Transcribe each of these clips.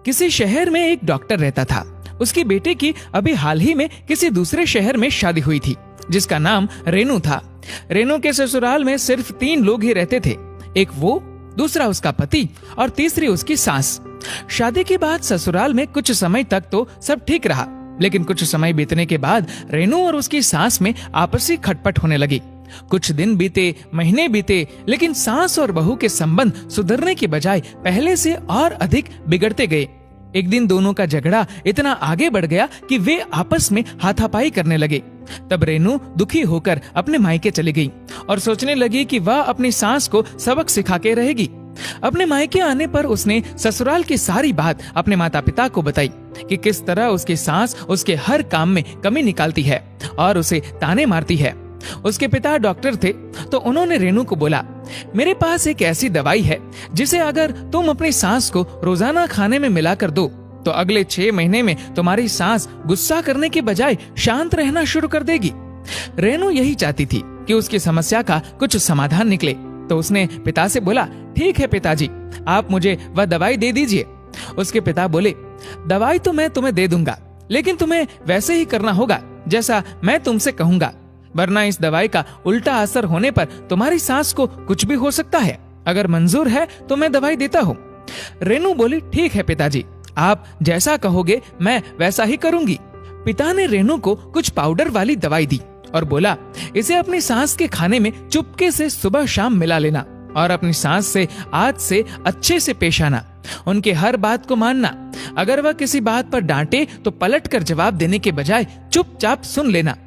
किसी शहर में एक डॉक्टर रहता था। उसकी बेटे की अभी हाल ही में किसी दूसरे शहर में शादी हुई थी, जिसका नाम रेनू था। रेनू के ससुराल में सिर्फ 3 लोग ही रहते थे, एक वो, दूसरा उसका पति और तीसरी उसकी सास। शादी के बाद ससुराल में कुछ समय तक तो सब ठीक रहा, लेकिन कुछ समय बीतने के बाद रेनू और उसकी सास में आपसी खटपट होने लगी। कुछ दिन बीते, महीने बीते, लेकिन सास और बहू के संबंध सुधरने के बजाय पहले से और अधिक बिगड़ते गए। एक दिन दोनों का झगड़ा इतना आगे बढ़ गया कि वे आपस में हाथापाई करने लगे। तब रेनू दुखी होकर अपने मायके चली गई और सोचने लगी कि वह अपनी सास को सबक सिखा के रहेगी। अपने मायके आने पर उसने ससुराल की सारी बात अपने माता पिता को बताई कि किस तरह उसकी सास उसके हर काम में कमी निकालती है और उसे ताने मारती है। उसके पिता डॉक्टर थे, तो उन्होंने रेनू को बोला, मेरे पास एक ऐसी दवाई है जिसे अगर तुम अपनी सास को रोजाना खाने में मिलाकर दो तो अगले 6 महीने में तुम्हारी सास गुस्सा करने के बजाय शांत रहना शुरू कर देगी। रेनू यही चाहती थी कि उसकी समस्या का कुछ समाधान निकले, तो उसने पिता से बोला, ठीक है पिताजी, आप मुझे वह दवाई दे दीजिए। उसके पिता बोले, दवाई तो मैं तुम्हें दे दूंगा, लेकिन तुम्हें वैसे ही करना होगा जैसा मैं तुमसे कहूंगा, वरना इस दवाई का उल्टा असर होने पर तुम्हारी सास को कुछ भी हो सकता है। अगर मंजूर है तो मैं दवाई देता हूँ। रेनू बोली, ठीक है पिताजी, आप जैसा कहोगे मैं वैसा ही करूंगी। पिता ने रेनू को कुछ पाउडर वाली दवाई दी और बोला, इसे अपनी सास के खाने में चुपके से सुबह शाम मिला लेना और अपनी सास से आज से अच्छे से पेश आना, उनके हर बात को मानना। अगर वह किसी बात पर डांटे तो पलट कर जवाब देने के बजाय चुपचाप सुन लेना।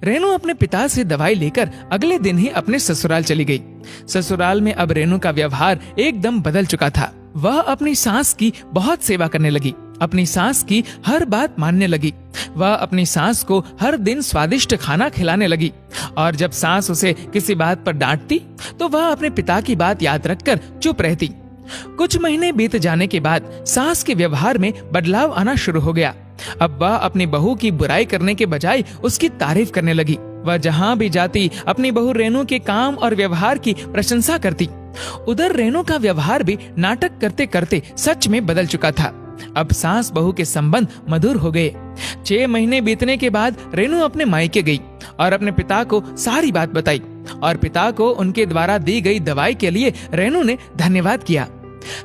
रेनू अपने पिता से दवाई लेकर अगले दिन ही अपने ससुराल चली गई। ससुराल में अब रेनू का व्यवहार एकदम बदल चुका था। वह अपनी सास की बहुत सेवा करने लगी, अपनी सास की हर बात मानने लगी। वह अपनी सास को हर दिन स्वादिष्ट खाना खिलाने लगी और जब सास उसे किसी बात पर डांटती तो वह अपने पिता की बात याद रखकर चुप रहती। कुछ महीने बीत जाने के बाद सास के व्यवहार में बदलाव आना शुरू हो गया। अब वह अपनी बहू की बुराई करने के बजाय उसकी तारीफ करने लगी। वह जहाँ भी जाती अपनी बहू रेनू के काम और व्यवहार की प्रशंसा करती। उधर रेनू का व्यवहार भी नाटक करते करते सच में बदल चुका था। अब सास बहू के संबंध मधुर हो गए। 6 महीने बीतने के बाद रेनू अपने मायके गई और अपने पिता को सारी बात बताई और पिता को उनके द्वारा दी गई दवाई के लिए रेनू ने धन्यवाद किया।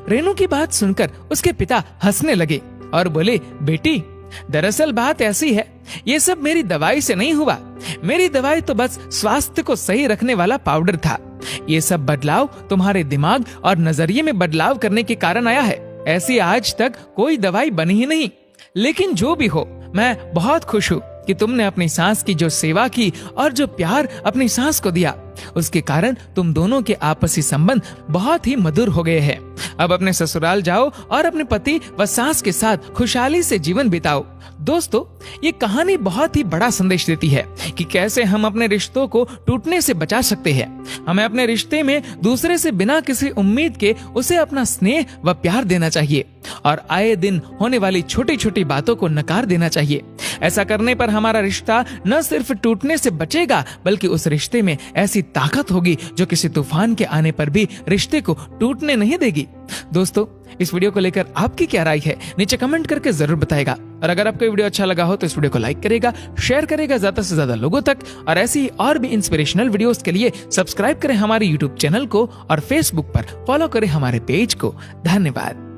रेनू की बात सुनकर उसके पिता हंसने लगे और बोले, बेटी, दरअसल बात ऐसी है, ये सब मेरी दवाई से नहीं हुआ। मेरी दवाई तो बस स्वास्थ्य को सही रखने वाला पाउडर था। ये सब बदलाव तुम्हारे दिमाग और नजरिए में बदलाव करने के कारण आया है। ऐसी आज तक कोई दवाई बनी ही नहीं। लेकिन जो भी हो, मैं बहुत खुश हूँ कि तुमने अपनी सास की जो सेवा की और जो प्यार अपनी सास को दिया, उसके कारण तुम दोनों के आपसी संबंध बहुत ही मधुर हो गए हैं। अब अपने ससुराल जाओ और अपने पति व सास के साथ खुशहाली से जीवन बिताओ। दोस्तों, ये कहानी बहुत ही बड़ा संदेश देती है कि कैसे हम अपने रिश्तों को टूटने से बचा सकते हैं। हमें अपने रिश्ते में दूसरे से बिना किसी उम्मीद के उसे अपना स्नेह व प्यार देना चाहिए और आए दिन होने वाली छोटी छोटी बातों को नकार देना चाहिए। ऐसा करने पर हमारा रिश्ता न सिर्फ टूटने से बचेगा, बल्कि उस रिश्ते में ऐसी ताकत होगी जो किसी तूफान के आने पर भी रिश्ते को टूटने नहीं देगी। दोस्तों, इस वीडियो को लेकर आपकी क्या राय है, नीचे कमेंट करके जरूर बताएगा। और अगर आपको वीडियो अच्छा लगा हो तो इस वीडियो को लाइक करेगा, शेयर करेगा ज्यादा से ज्यादा लोगों तक। और ऐसी और भी इंस्पिरेशनल वीडियोस के लिए सब्सक्राइब करें हमारे यूट्यूब चैनल को और फेसबुक पर फॉलो करें हमारे पेज को। धन्यवाद।